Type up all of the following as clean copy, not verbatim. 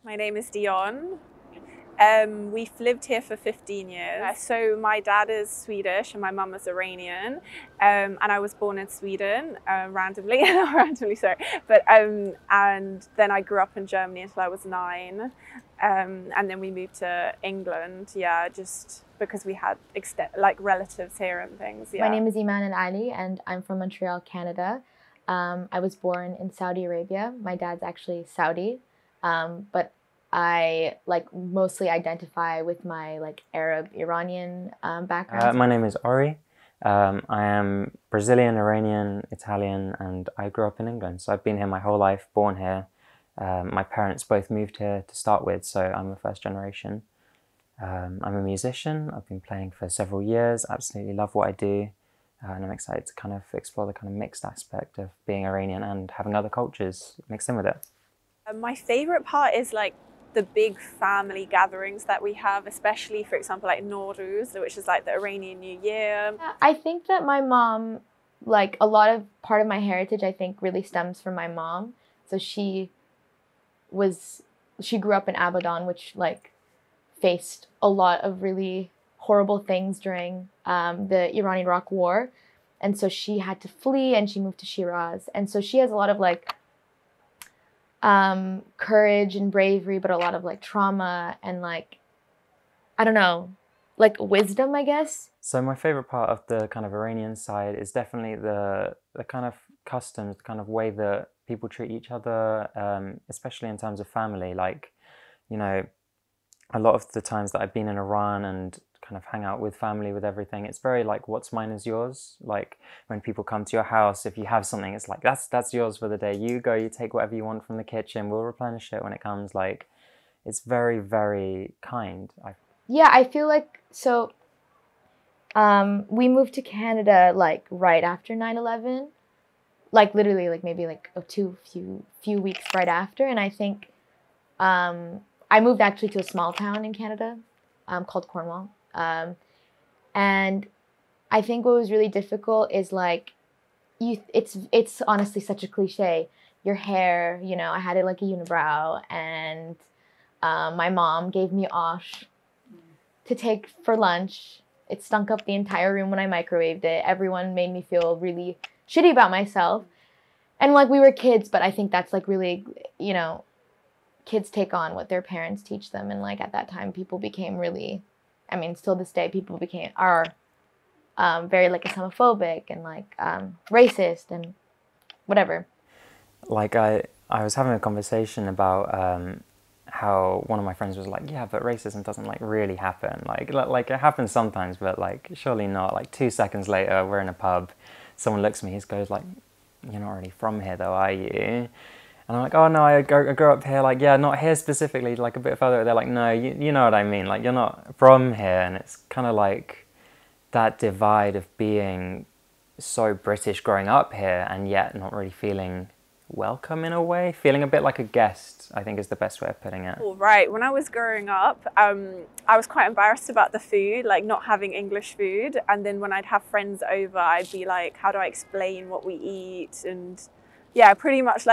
My name is Dion. We've lived here for 15 years. So my dad is Swedish and my mum is Iranian. And I was born in Sweden, randomly, not randomly, sorry. And then I grew up in Germany until I was 9. And then we moved to England, yeah, just because we had relatives here and things. Yeah. My name is Iman and Ali, and I'm from Montreal, Canada. I was born in Saudi Arabia. My dad's actually Saudi, but I mostly identify with my Arab Iranian background. My name is Ori. I am Brazilian, Iranian, Italian, and I grew up in England. So I've been here my whole life, born here. My parents both moved here to start with, so I'm a first generation. I'm a musician. I've been playing for several years. Absolutely love what I do. And I'm excited to kind of explore the kind of mixed aspect of being Iranian and having other cultures mixed in with it. My favorite part is the big family gatherings that we have, especially, for example, like Nowruz, which is like the Iranian New Year. I think that my mom, a lot of part of my heritage, I think really stems from my mom. So she grew up in Abadan, which faced a lot of really horrible things during the Iran-Iraq War. And so she had to flee and she moved to Shiraz. And so she has a lot of courage and bravery, but a lot of trauma and I don't know, wisdom, I guess. So my favorite part of the kind of Iranian side is definitely the kind of customs, the kind of way that people treat each other, especially in terms of family. A lot of the times that I've been in Iran and kind of hang out with family, with everything, it's very what's mine is yours. When people come to your house, if you have something, it's that's yours for the day. You go, you take whatever you want from the kitchen, we'll replenish it when it comes. It's very, very kind. Yeah, I feel so we moved to Canada right after 9/11, literally maybe few weeks right after. And I think I moved actually to a small town in Canada called Cornwall. And I think what was really difficult is it's honestly such a cliche. Your hair, I had it like a unibrow, and my mom gave me osh to take for lunch. It stunk up the entire room when I microwaved it. Everyone made me feel really shitty about myself. And we were kids, but I think that's really, kids take on what their parents teach them. And at that time, people became really, I mean, still this day, people are very Islamophobic and racist and whatever. I was having a conversation about how one of my friends was yeah, but racism doesn't really happen. It happens sometimes, but surely not. 2 seconds later, we're in a pub, someone looks at me, he goes you're not really from here though, are you? And I'm oh no, I grew up here, yeah, not here specifically, a bit further. They're no, you know what I mean, you're not from here. And it's kind of that divide of being so British growing up here and yet not really feeling welcome in a way, feeling a bit like a guest, I think is the best way of putting it. Right, when I was growing up, I was quite embarrassed about the food, not having English food. And then when I'd have friends over, I'd be how do I explain what we eat? And yeah, pretty much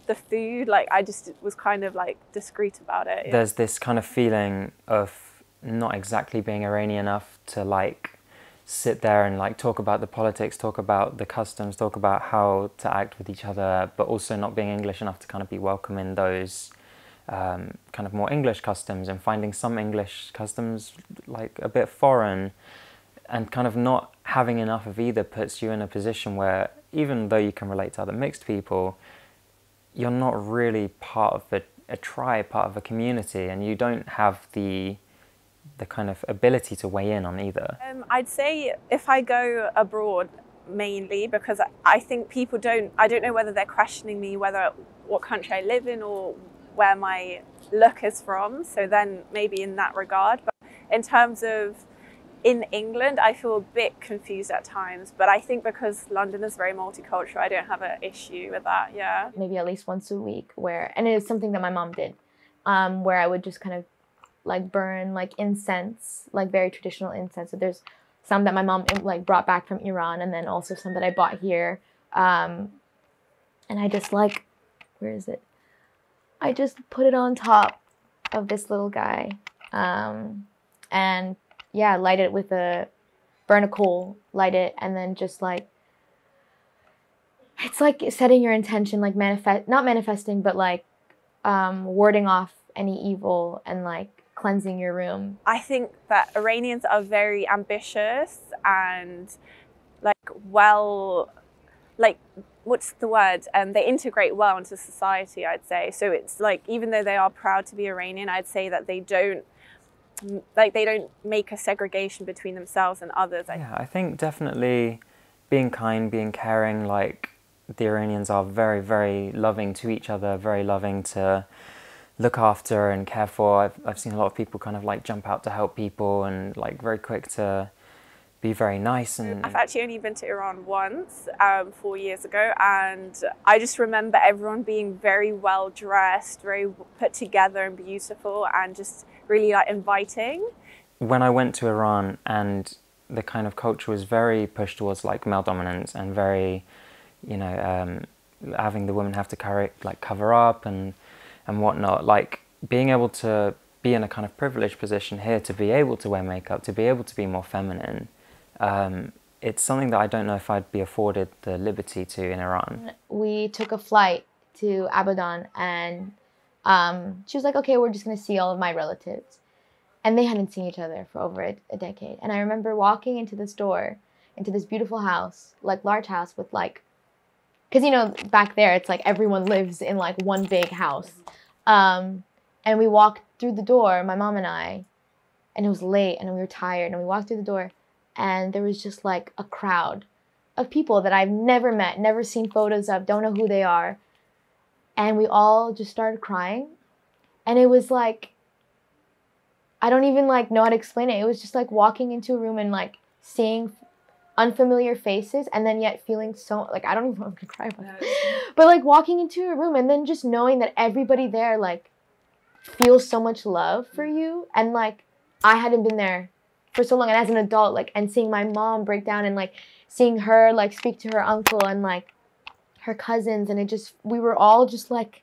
the food, I just was kind of discreet about it. Yeah. There's this kind of feeling of not exactly being Iranian enough to sit there and talk about the politics, talk about the customs, talk about how to act with each other, but also not being English enough to kind of be welcome in those kind of more English customs, and finding some English customs a bit foreign, and kind of not having enough of either puts you in a position where even though you can relate to other mixed people, you're not really part of a tribe, part of a community, and you don't have the kind of ability to weigh in on either. I'd say if I go abroad, mainly because I think people I don't know whether they're questioning me, what country I live in or where my look is from. So then maybe in that regard. But in terms of in England, I feel a bit confused at times, but I think because London is very multicultural, I don't have an issue with that, yeah. Maybe at least once a week and it is something that my mom did, where I would just kind of burn incense, very traditional incense. So there's some that my mom brought back from Iran, and then also some that I bought here. And I just where is it? I just put it on top of this little guy. And yeah, light it with burn a coal, light it, and then just like, it's like setting your intention, like not manifesting, but like warding off any evil and like cleansing your room. I think that Iranians are very ambitious and like what's the word? They integrate well into society, I'd say. So it's like, even though they are proud to be Iranian, I'd say that they don't make a segregation between themselves and others. Yeah, I think definitely being kind, being caring, like the Iranians are very, very loving to each other, very loving to look after and care for. I've seen a lot of people kind of like jump out to help people and like very quick to be very nice. And I've actually only been to Iran once, 4 years ago, and I just remember everyone being very well dressed, very put together and beautiful, and just really like inviting. When I went to Iran, and the kind of culture was very pushed towards like male dominance and very, you know, having the women have to cover up and whatnot. Like being able to be in a kind of privileged position here, to be able to wear makeup, to be able to be more feminine. It's something that I don't know if I'd be afforded the liberty to in Iran. We took a flight to Abadan, and she was like, okay, we're just going to see all of my relatives. And they hadn't seen each other for over a decade. And I remember walking into this door, into this beautiful house, like large house with like, because, you know, back there, it's like everyone lives in like one big house. And we walked through the door, my mom and I, and it was late and we were tired, and we walked through the door, and there was just like a crowd of people that I've never met, never seen photos of, don't know who they are. And we all just started crying. And it was like, I don't even like know how to explain it. It was just like walking into a room and like seeing unfamiliar faces, and then yet feeling so, like, I don't even know if I'm gonna cry about it. But like walking into a room and then just knowing that everybody there like feels so much love for you. And like, I hadn't been there for so long, and as an adult, like, and seeing my mom break down and like seeing her like speak to her uncle and like her cousins, and it just, we were all just like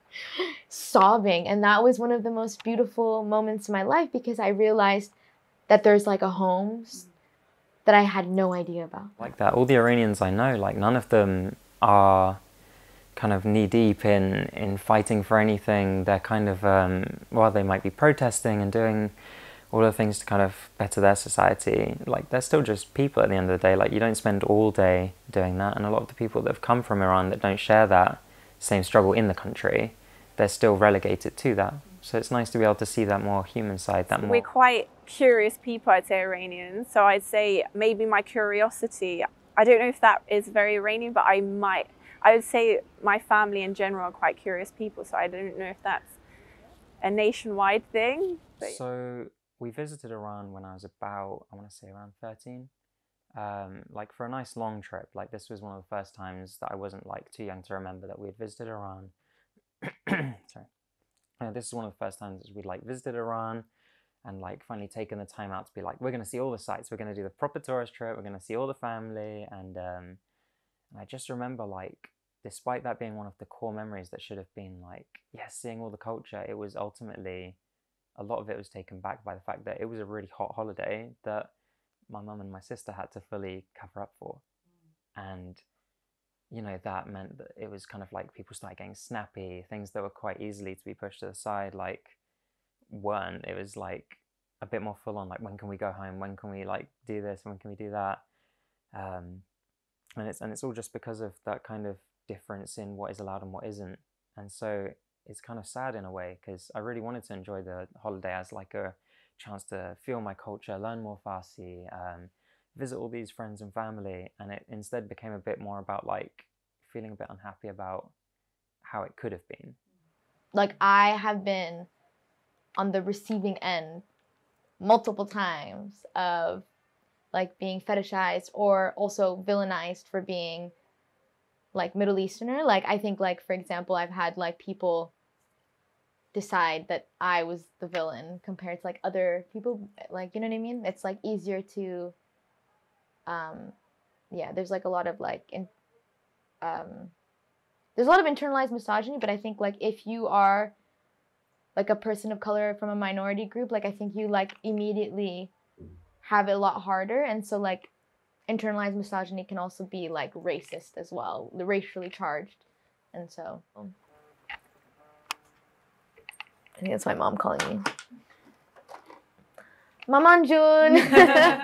sobbing. And that was one of the most beautiful moments in my life, because I realized that there's like a home that I had no idea about. Like that, all the Iranians I know, like none of them are kind of knee deep in fighting for anything. They're kind of, well, they might be protesting and doing all the things to kind of better their society. Like they're still just people at the end of the day. Like you don't spend all day doing that. And a lot of the people that have come from Iran that don't share that same struggle in the country, they're still relegated to that. So it's nice to be able to see that more human side, that more... We're quite curious people, I'd say, Iranians. So I'd say maybe my curiosity, I don't know if that is very Iranian, but I would say my family in general are quite curious people. So I don't know if that's a nationwide thing. But... So we visited Iran when I was about, I want to say around 13. Like for a nice long trip. Like this was one of the first times that I wasn't like too young to remember that we had visited Iran. Sorry. This is one of the first times we'd like visited Iran and like finally taken the time out to be like, we're going to see all the sites, we're going to do the proper tourist trip, we're going to see all the family. And I just remember, like, despite that being one of the core memories that should have been like, yes, seeing all the culture, it was ultimately, a lot of it was taken back by the fact that it was a really hot holiday that my mum and my sister had to fully cover up for. And you know, that meant that it was kind of like people started getting snappy, things that were quite easily to be pushed to the side, like, weren't. It was like a bit more full on, like, when can we go home? When can we like do this? When can we do that? And it's all just because of that kind of difference in what is allowed and what isn't. And so it's kind of sad in a way, because I really wanted to enjoy the holiday as like a chance to feel my culture, learn more Farsi, visit all these friends and family, and it instead became a bit more about like feeling a bit unhappy about how it could have been. Like I have been on the receiving end multiple times of like being fetishized or also villainized for being like Middle Easterner. Like I think, like, for example, I've had like people decide that I was the villain compared to like other people, like, you know what I mean? It's like easier to yeah, there's like a lot of like there's a lot of internalized misogyny, but I think like if you are like a person of color from a minority group, like I think you like immediately have it a lot harder. And so like internalized misogyny can also be like racist as well, racially charged. And so I think that's my mom calling me. Maman June.